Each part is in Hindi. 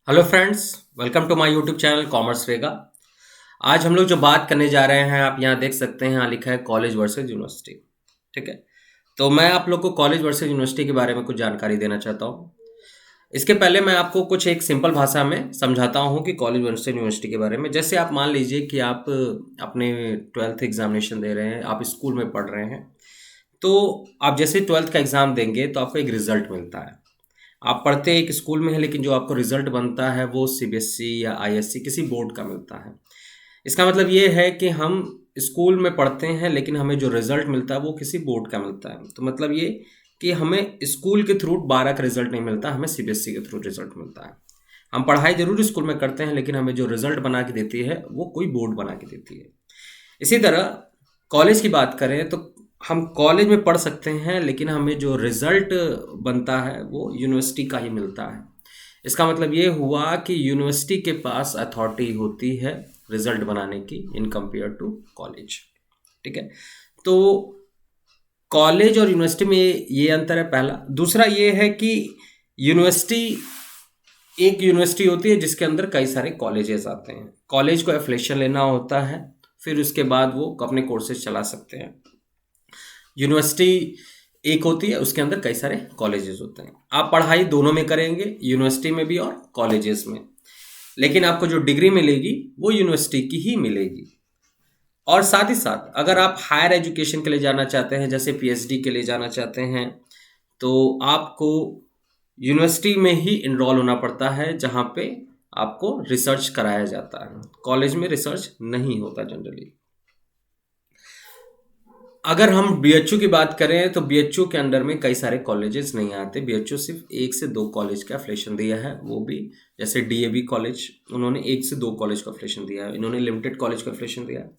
Hello friends, welcome to my YouTube channel commerce Vega. आज हम लोग जो बात करने जा रहे हैं, आप यहाँ देख सकते हैं, यहाँ लिखा है कॉलेज वर्सेस यूनिवर्सिटी। ठीक है, तो मैं आप लोग को कॉलेज वर्सेस यूनिवर्सिटी के बारे में कुछ जानकारी देना चाहता हूँ। इसके पहले मैं आपको कुछ एक सिंपल भाषा में समझाता हूँ कि कॉलेज वर्सेस यूनिवर्सिटी के बारे में। जैसे आप मान लीजिए कि आप अपने ट्वेल्थ एग्जामिनेशन दे रहे हैं, आप स्कूल में पढ़ रहे हैं। तो आप जैसे ट्वेल्थ का एग्ज़ाम देंगे तो आपको एक रिज़ल्ट मिलता है। आप पढ़ते एक स्कूल में हैं, लेकिन जो आपको रिज़ल्ट बनता है वो सीबीएसई या आईएससी किसी बोर्ड का मिलता है। इसका मतलब ये है कि हम स्कूल में पढ़ते हैं, लेकिन हमें जो रिज़ल्ट मिलता है वो किसी बोर्ड का मिलता है। तो मतलब ये कि हमें स्कूल के थ्रू 12 का रिज़ल्ट नहीं मिलता, हमें सीबीएसई के थ्रू रिज़ल्ट मिलता है। हम पढ़ाई ज़रूर स्कूल में करते हैं, लेकिन हमें जो रिज़ल्ट बना के देती है वो कोई बोर्ड बना के देती है। इसी तरह कॉलेज की बात करें तो हम कॉलेज में पढ़ सकते हैं, लेकिन हमें जो रिज़ल्ट बनता है वो यूनिवर्सिटी का ही मिलता है। इसका मतलब ये हुआ कि यूनिवर्सिटी के पास अथॉरिटी होती है रिज़ल्ट बनाने की इन कंपेयर टू कॉलेज। ठीक है, तो कॉलेज और यूनिवर्सिटी में ये अंतर है पहला। दूसरा ये है कि यूनिवर्सिटी एक यूनिवर्सिटी होती है जिसके अंदर कई सारे कॉलेजेस आते हैं। कॉलेज को एफिलिएशन लेना होता है, फिर उसके बाद वो अपने कोर्सेज चला सकते हैं। यूनिवर्सिटी एक होती है, उसके अंदर कई सारे कॉलेजेस होते हैं। आप पढ़ाई दोनों में करेंगे, यूनिवर्सिटी में भी और कॉलेजेस में, लेकिन आपको जो डिग्री मिलेगी वो यूनिवर्सिटी की ही मिलेगी। और साथ ही साथ अगर आप हायर एजुकेशन के लिए जाना चाहते हैं, जैसे पीएचडी के लिए जाना चाहते हैं, तो आपको यूनिवर्सिटी में ही इनरोल होना पड़ता है, जहाँ पे आपको रिसर्च कराया जाता है। कॉलेज में रिसर्च नहीं होता जनरली। अगर हम बीएचयू की बात करें तो बीएचयू के अंडर में कई सारे कॉलेजेस नहीं आते। बीएचयू सिर्फ 1 से 2 कॉलेज का एफिलिएशन दिया है, वो भी जैसे डीएवी कॉलेज, उन्होंने 1 से 2 कॉलेज का एफिलिएशन दिया है, इन्होंने लिमिटेड कॉलेज का एफिलिएशन दिया है।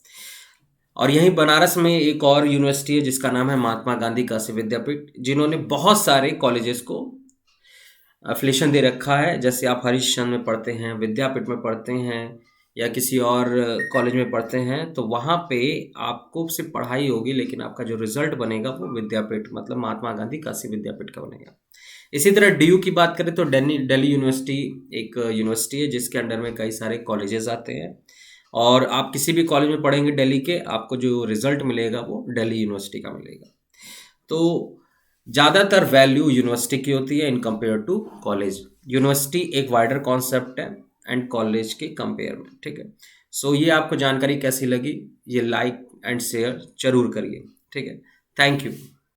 और यहीं बनारस में एक और यूनिवर्सिटी है जिसका नाम है महात्मा गांधी काशी विद्यापीठ, जिन्होंने बहुत सारे कॉलेजेस को एफिलिएशन दे रखा है। जैसे आप हरिश्चंद्र में पढ़ते हैं, विद्यापीठ में पढ़ते हैं, या किसी और कॉलेज में पढ़ते हैं, तो वहाँ पे आपको सिर्फ पढ़ाई होगी, लेकिन आपका जो रिजल्ट बनेगा वो विद्यापीठ मतलब महात्मा गांधी काशी विद्यापीठ का बनेगा। इसी तरह डीयू की बात करें तो दिल्ली यूनिवर्सिटी एक यूनिवर्सिटी है जिसके अंडर में कई सारे कॉलेजेस आते हैं, और आप किसी भी कॉलेज में पढ़ेंगे दिल्ली के, आपको जो रिजल्ट मिलेगा वो दिल्ली यूनिवर्सिटी का मिलेगा। तो ज़्यादातर वैल्यू यूनिवर्सिटी की होती है in compare to college. University एक वाइडर कॉन्सेप्ट है एंड कॉलेज के कंपेयर में। ठीक है, सो ये आपको जानकारी कैसी लगी, ये लाइक एंड शेयर जरूर करिए। ठीक है, थैंक यू।